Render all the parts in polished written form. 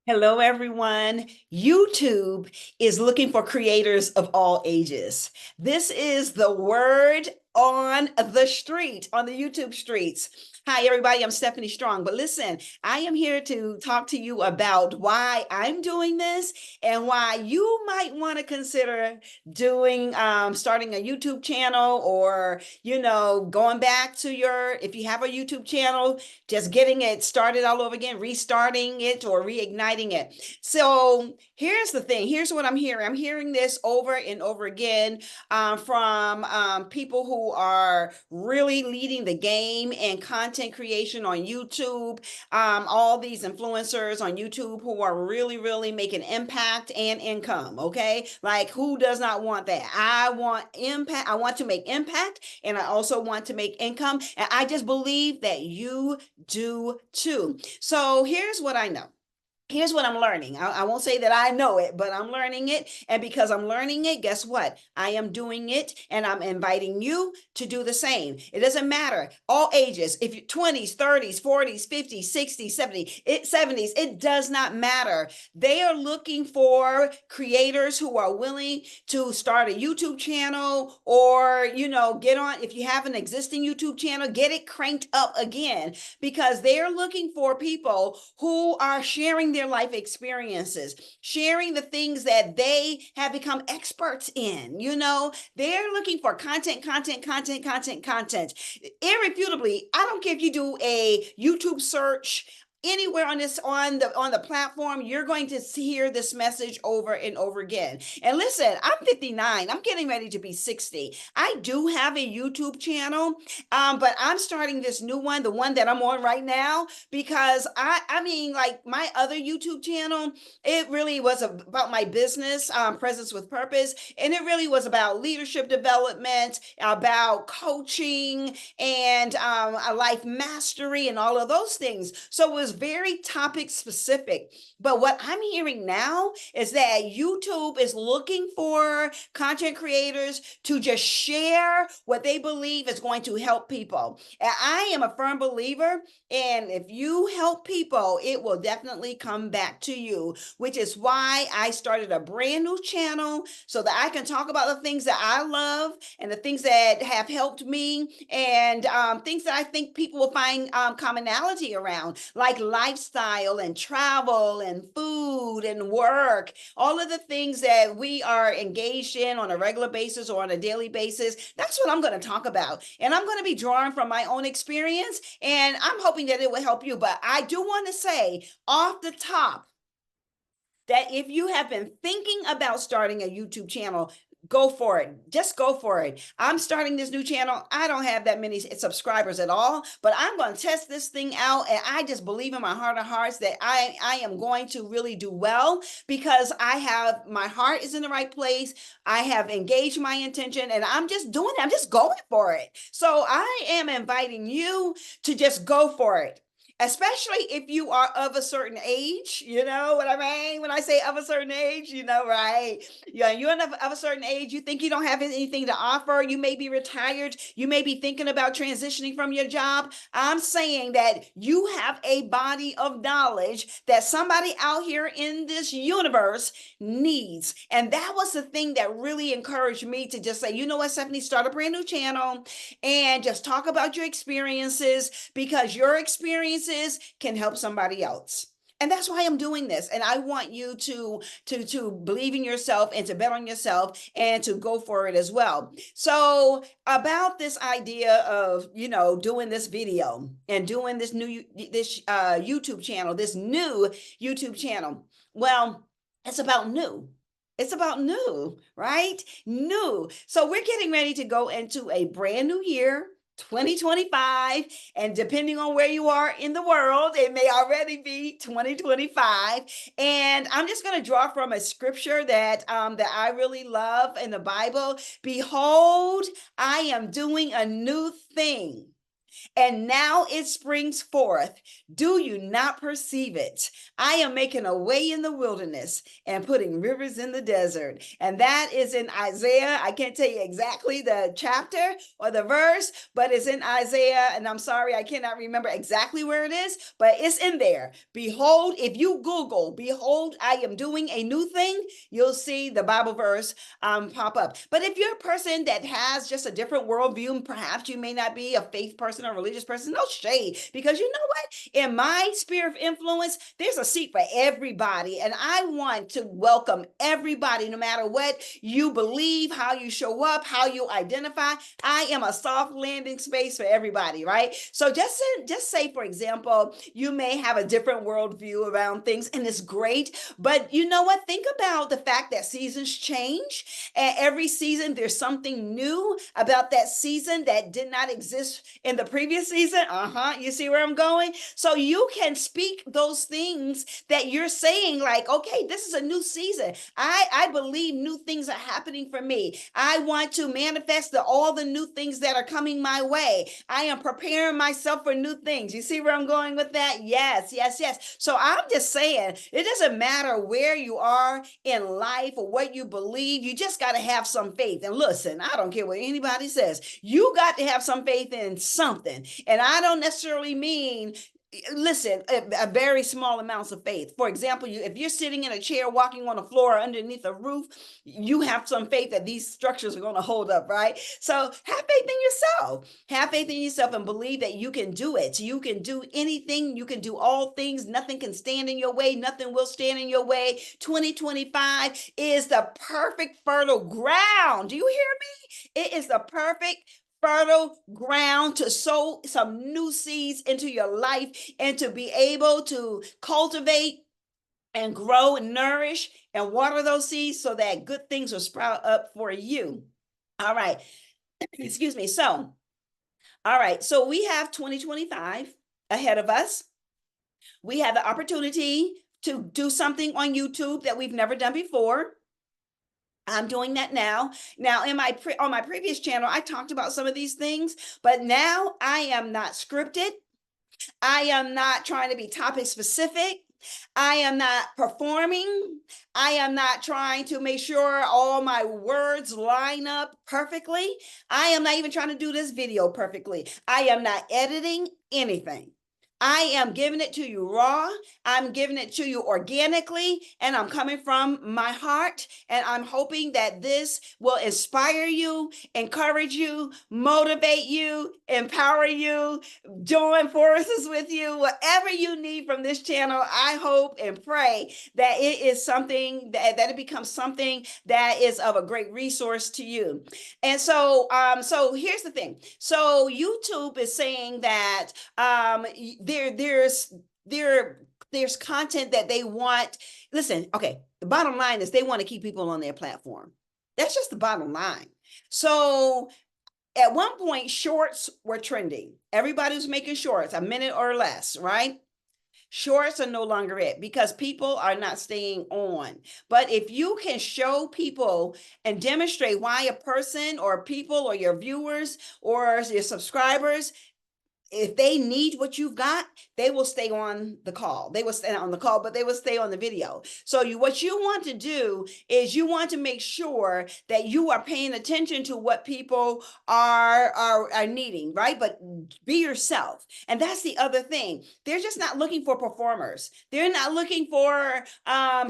Hello, everyone. YouTube is looking for creators of all ages. This is the word on the street, on the YouTube streets. Hi, everybody. I'm Stephanie Strong. But listen, I am here to talk to you about why I'm doing this and why you might want to consider starting a YouTube channel or, going back to if you have a YouTube channel, just getting it started all over again, restarting it or reigniting it. So here's the thing. Here's what I'm hearing. I'm hearing this over and over again from people who are really leading the game in content creation on YouTube. All these influencers on YouTube who are really, really making impact and income. Okay. Like, who does not want that? I want impact. I want to make impact, and I also want to make income. And I just believe that you do too. So here's what I know. Here's what I'm learning. I won't say that I know it, but I'm learning it. And because I'm learning it, guess what? I am doing it, and I'm inviting you to do the same. It doesn't matter. All ages, if you're 20s, 30s, 40s, 50s, 60s, 70s, it does not matter. They are looking for creators who are willing to start a YouTube channel or, get on. If you have an existing YouTube channel, get it cranked up again, because they are looking for people who are sharing their life experiences, sharing the things that they have become experts in. They're looking for content. Irrefutably, I don't care if you do a YouTube search anywhere on the platform, you're going to hear this message over and over again. And listen, I'm 59. I'm getting ready to be 60. I do have a YouTube channel, but I'm starting this new one, the one that I'm on right now, because I mean, like my other YouTube channel, it really was about my business, Presence with Purpose, and it really was about leadership development, about coaching, and a life mastery, and all of those things. So it was very topic specific. But what I'm hearing now is that YouTube is looking for content creators to just share what they believe is going to help people. And I am a firm believer, and if you help people, it will definitely come back to you, which is why I started a brand new channel so that I can talk about the things that I love and the things that have helped me, and things that I think people will find commonality around, like lifestyle and travel and food and work, all of the things that we are engaged in on a regular basis or on a daily basis. That's what I'm going to talk about. And I'm going to be drawing from my own experience, and I'm hoping that it will help you. But I do want to say off the top that if you have been thinking about starting a YouTube channel, go for it. Just go for it. I'm starting this new channel. I don't have that many subscribers at all, but I'm going to test this thing out. And I just believe in my heart of hearts that I am going to really do well, because my heart is in the right place. I have engaged my intention, and I'm just doing it. I'm just going for it. So I am inviting you to just go for it, especially if you are of a certain age. You know what I mean when I say of a certain age, right? Yeah, you're of a certain age, you think you don't have anything to offer, you may be retired, you may be thinking about transitioning from your job. I'm saying that you have a body of knowledge that somebody out here in this universe needs. And that was the thing that really encouraged me to just say, you know what, Stephanie, start a brand new channel and just talk about your experiences, because your experiences can help somebody else. And that's why I'm doing this. And I want you to believe in yourself and to bet on yourself and to go for it as well. So about this idea of, doing this video and doing this YouTube channel, this new YouTube channel. Well, it's about new. It's about new, right? New. So we're getting ready to go into a brand new year, 2025, and depending on where you are in the world, it may already be 2025. And I'm just going to draw from a scripture that I really love in the Bible. Behold, I am doing a new thing. and now it springs forth. Do you not perceive it? I am making a way in the wilderness and putting rivers in the desert. And that is in Isaiah. I can't tell you exactly the chapter or the verse, but it's in Isaiah. And I'm sorry, I cannot remember exactly where it is, but it's in there. Behold, if you Google, behold, I am doing a new thing, you'll see the Bible verse pop up. But if you're a person that has just a different worldview, perhaps you may not be a faith person or religious person, no shade, because you know what? In my sphere of influence, there's a seat for everybody. And I want to welcome everybody, no matter what you believe, how you show up, how you identify. I am a soft landing space for everybody, right? So just say, for example, you may have a different worldview around things, and it's great. But you know what? Think about the fact that seasons change, and every season there's something new about that season that did not exist in the previous season. You see where I'm going? So you can speak those things that you're saying, like, okay, this is a new season. I believe new things are happening for me. I want to manifest all the new things that are coming my way. I am preparing myself for new things. You see where I'm going with that? Yes, yes, yes. So I'm just saying, it doesn't matter where you are in life or what you believe. You just got to have some faith. And listen, I don't care what anybody says. You got to have some faith in something. And I don't necessarily mean, listen, a very small amounts of faith. For example, if you're sitting in a chair, walking on a floor, or underneath a roof, you have some faith that these structures are going to hold up, right? So have faith in yourself. Have faith in yourself and believe that you can do it. You can do anything. You can do all things. Nothing can stand in your way. Nothing will stand in your way. 2025 is the perfect fertile ground. Do you hear me? It is the perfect fertile ground to sow some new seeds into your life and to be able to cultivate and grow and nourish and water those seeds so that good things will sprout up for you. All right. Excuse me. So, all right. So we have 2025 ahead of us. We have the opportunity to do something on YouTube that we've never done before. I'm doing that now. Now, on my previous channel, I talked about some of these things, but now I am not scripted. I am not trying to be topic specific. I am not performing. I am not trying to make sure all my words line up perfectly. I am not even trying to do this video perfectly. I am not editing anything. I am giving it to you raw. I'm giving it to you organically, and I'm coming from my heart. And I'm hoping that this will inspire you, encourage you, motivate you, empower you, join forces with you, whatever you need from this channel. I hope and pray that it is something that it becomes something that is of a great resource to you. And so, so here's the thing. So YouTube is saying that there's content that they want. Listen, okay, the bottom line is they want to keep people on their platform. That's just the bottom line. So at one point, shorts were trending. Everybody was making shorts, a minute or less, right? Shorts are no longer it because people are not staying on. But if you can show people and demonstrate why a person or people or your viewers or your subscribers, if they need what you've got, they will stay on the call. They will stay on the call, but they will stay on the video. So what you want to do is you want to make sure that you are paying attention to what people are needing, right? But be yourself. And that's the other thing. They're just not looking for performers. They're not looking for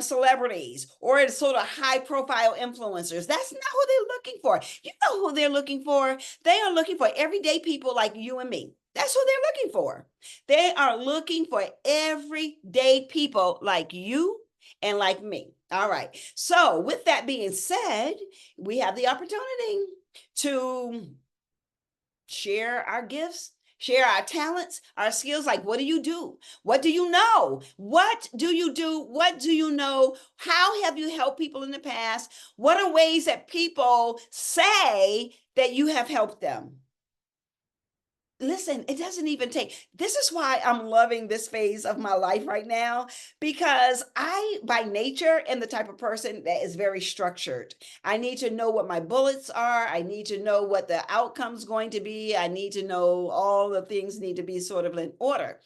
celebrities or sort of high profile influencers. That's not who they're looking for. You know who they're looking for? They are looking for everyday people like you and me. That's what they're looking for. They are looking for everyday people like you and like me. All right. So with that being said, we have the opportunity to share our gifts, share our talents, our skills. Like, what do you do? What do you know? What do you do? What do you know? How have you helped people in the past? What are ways that people say that you have helped them? listen, it doesn't even take, this is why I'm loving this phase of my life right now, because I, by nature, am the type of person that is very structured. I need to know what my bullets are. I need to know what the outcome's going to be. I need to know all the things need to be sort of in order.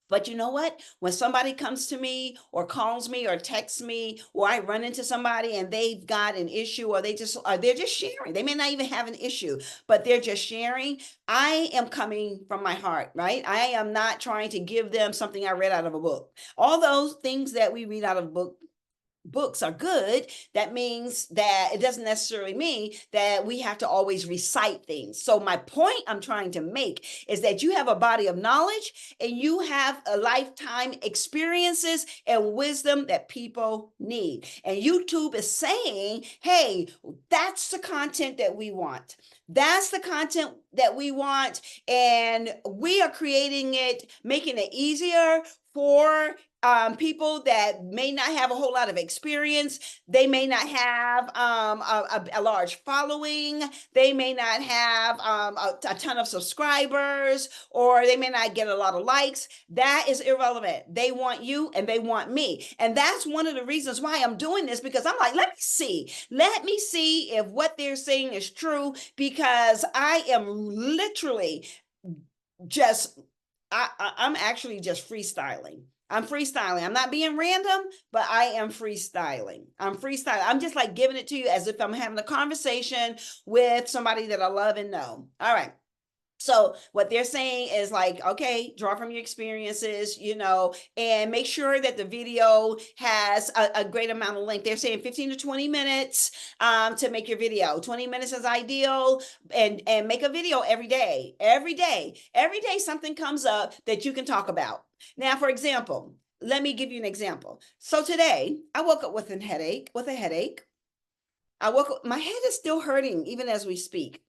But you know what? When somebody comes to me or calls me or texts me, or I run into somebody and they've got an issue, or they're just sharing. They may not even have an issue, but they're just sharing. I am coming from my heart, right? I am not trying to give them something I read out of a book. All those things that we read out of books are good, that means that it doesn't necessarily mean that we have to always recite things. So my point I'm trying to make is that you have a body of knowledge and you have a lifetime experiences and wisdom that people need. And YouTube is saying, hey, that's the content that we want. That's the content that we want. And we are creating it, making it easier for people that may not have a whole lot of experience. They may not have a large following. They may not have a ton of subscribers, or they may not get a lot of likes. That is irrelevant. They want you and they want me. And that's one of the reasons why I'm doing this, because I'm like, let me see. Let me see if what they're saying is true, because I am literally just, I'm actually just freestyling. I'm freestyling. I'm not being random, but I am freestyling. I'm freestyling. I'm just like giving it to you as if I'm having a conversation with somebody that I love and know. All right. So what they're saying is like, okay, draw from your experiences, and make sure that the video has a great amount of length. They're saying 15 to 20 minutes to make your video. 20 minutes is ideal, and make a video every day. Every day something comes up that you can talk about. Now, for example, let me give you an example. So today I woke up with a headache. I woke up, my head is still hurting even as we speak.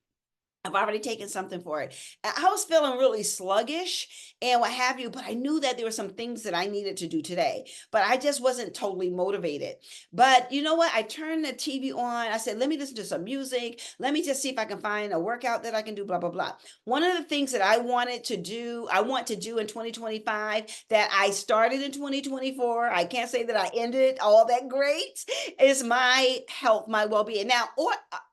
I've already taken something for it. I was feeling really sluggish and what have you, but I knew that there were some things that I needed to do today, but I just wasn't totally motivated. But you know what? I turned the TV on. I said, let me listen to some music. Let me just see if I can find a workout that I can do, blah, blah, blah. One of the things that I want to do in 2025 that I started in 2024, I can't say that I ended all that great, is my health, my well-being. Now,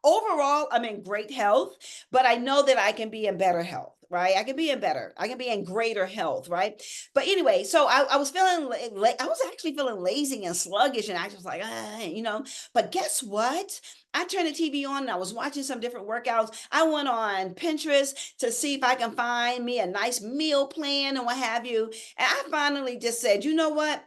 overall, I'm in great health, but I know that I can be in better health, right? I can be in greater health, right? But anyway, so I was feeling, I was actually feeling lazy and sluggish, and I was like, but guess what? I turned the TV on and I was watching some different workouts. I went on Pinterest to see if I can find me a nice meal plan and what have you. And I finally just said, you know what?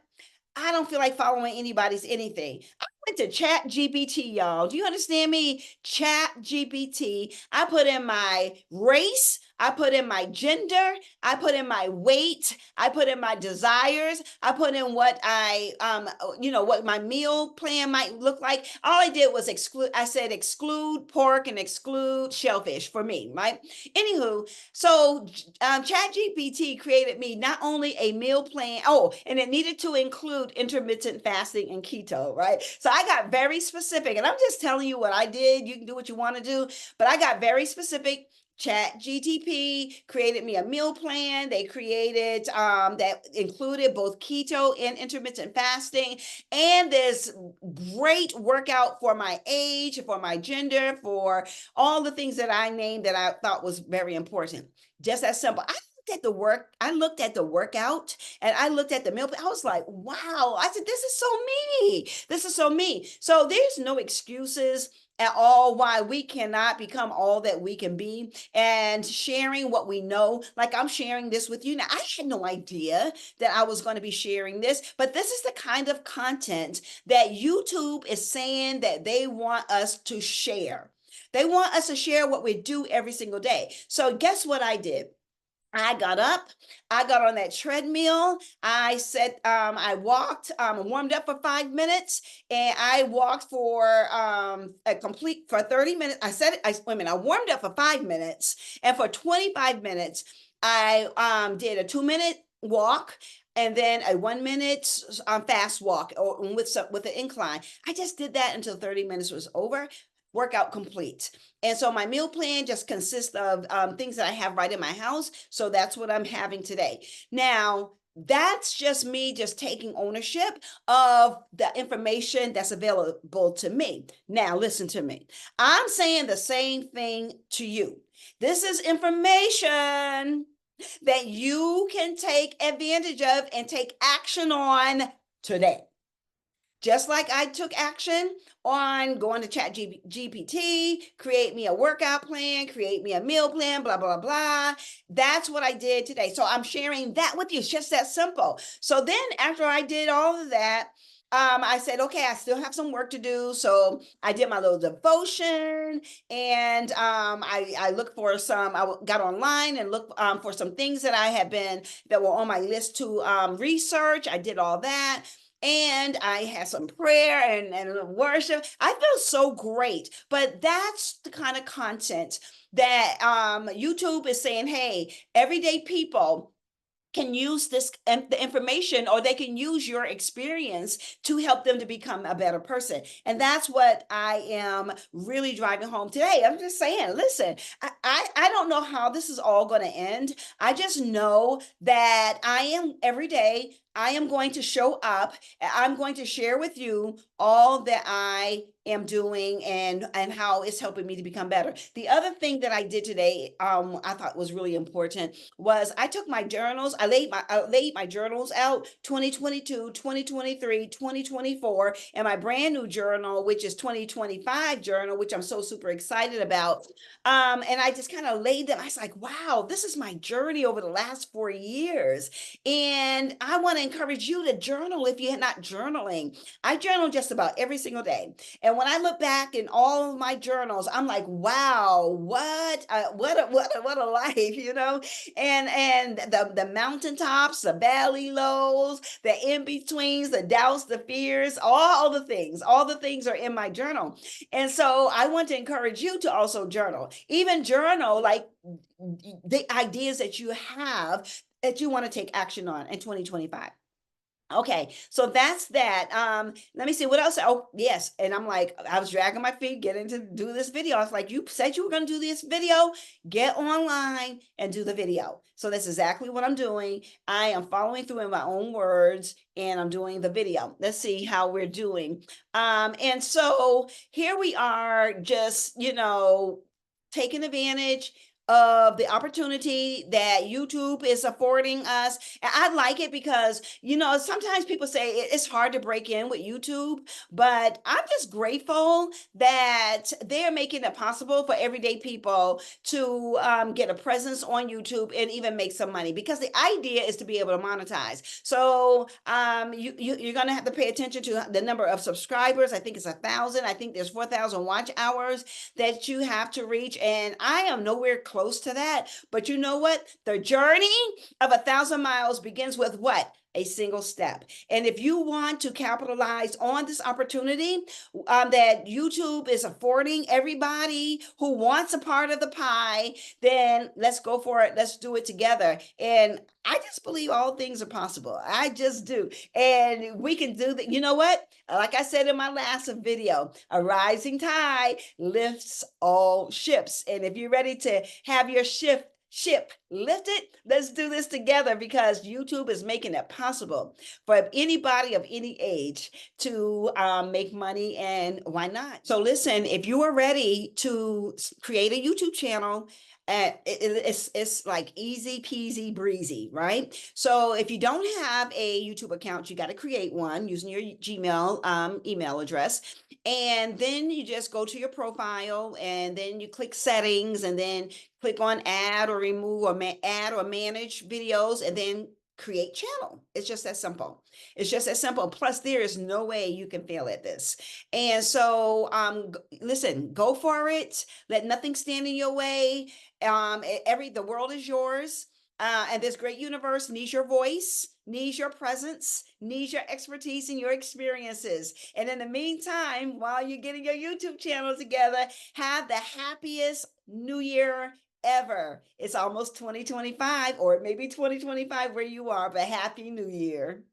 I don't feel like following anybody's anything. I went to Chat GPT, y'all. Do you understand me? Chat GPT. I put in my race. I put in my gender. I put in my weight. I put in my desires. I put in what what my meal plan might look like. All I did was exclude. I said exclude pork and exclude shellfish for me, right? Anywho, so Chat GPT created me not only a meal plan, and it needed to include intermittent fasting and keto, right? So I got very specific, and I'm just telling you what I did. You can do what you want to do, but I got very specific. Chat GTP created me a meal plan. They created that included both keto and intermittent fasting, and this great workout for my age, for my gender, for all the things that I named that I thought was very important. Just as simple. I looked at the workout, and I looked at the meal. I was like, wow. I said, this is so me. This is so me. So there's no excuses at all why we cannot become all that we can be, and sharing what we know. Like I'm sharing this with you now. I had no idea that I was going to be sharing this, but this is the kind of content that YouTube is saying that they want us to share. They want us to share what we do every single day. So guess what I did? I got up, I got on that treadmill. I walked, warmed up for 5 minutes, and I walked for for 30 minutes. I warmed up for 5 minutes, and for 25 minutes, I did a 2-minute walk, and then a 1 minute fast walk, or with an incline. I just did that until 30 minutes was over. workout complete. And so my meal plan just consists of things that I have right in my house. So that's what I'm having today. Now, that's just me just taking ownership of the information that's available to me. Now, listen to me. I'm saying the same thing to you. This is information that you can take advantage of and take action on today. Just like I took action on going to Chat GPT, create me a workout plan, create me a meal plan, blah, blah, blah. That's what I did today. So I'm sharing that with you. It's just that simple. So then after I did all of that, I said, okay, I still have some work to do. So I did my little devotion, and I looked for some, I got online and looked for some things that were on my list to research. I did all that. And I had some prayer and worship. I feel so great. But that's the kind of content that YouTube is saying, hey, everyday people can use the information, or they can use your experience to help them to become a better person. And that's what I am really driving home today. I'm just saying, listen, I don't know how this is all going to end. I just know that every day I am going to show up. I'm going to share with you all that I am doing and how it's helping me to become better. The other thing that I did today, I thought was really important, was I took my journals. I laid my journals out, 2022, 2023, 2024, and my brand new journal, which is 2025 journal, which I'm so super excited about. And I just kind of laid them. I was like, wow, this is my journey over the last 4 years. And I want to encourage you to journal if you're not journaling. I journal just about every single day. And when I look back in all of my journals, I'm like, wow, what a life, you know? And the mountaintops, the valley lows, the in-betweens, the doubts, the fears, all the things are in my journal. And so I want to encourage you to also journal. Even journal like the ideas that you have that you want to take action on in 2025. Okay, so that's that. Let me see what else. Oh, yes. And I'm like, I was dragging my feet getting to do this video. I was like, you said you were going to do this video, get online and do the video. So that's exactly what I'm doing. I am following through in my own words, and I'm doing the video. Let's see how we're doing. And so here we are, just, taking advantage of the opportunity that YouTube is affording us. And I like it because, sometimes people say it's hard to break in with YouTube, but I'm just grateful that they're making it possible for everyday people to get a presence on YouTube and even make some money, because the idea is to be able to monetize. So you're going to have to pay attention to the number of subscribers. I think it's 1,000. I think there's 4,000 watch hours that you have to reach. And I am nowhere close to that. But you know what? The journey of 1,000 miles begins with what? A single step. And if you want to capitalize on this opportunity that YouTube is affording everybody who wants a part of the pie, then let's go for it. Let's do it together. And I just believe all things are possible. I just do. And we can do that. You know what? Like I said in my last video, a rising tide lifts all ships. And if you're ready to have your ship lifted, let's do this together, because YouTube is making it possible for anybody of any age to make money, and why not? So listen, if you are ready to create a YouTube channel, it's like easy peasy breezy, right? So if you don't have a YouTube account, you got to create one using your Gmail email address. And then you just go to your profile, and then you click settings, and then click on add or remove or add or manage videos, and then create channel. It's just that simple. It's just that simple. Plus, there is no way you can fail at this. And so listen, go for it. Let nothing stand in your way. The world is yours. And this great universe needs your voice, needs your presence, needs your expertise and your experiences. And in the meantime, while you're getting your YouTube channel together, have the happiest new year ever. It's almost 2025, or maybe 2025 where you are, but happy new year.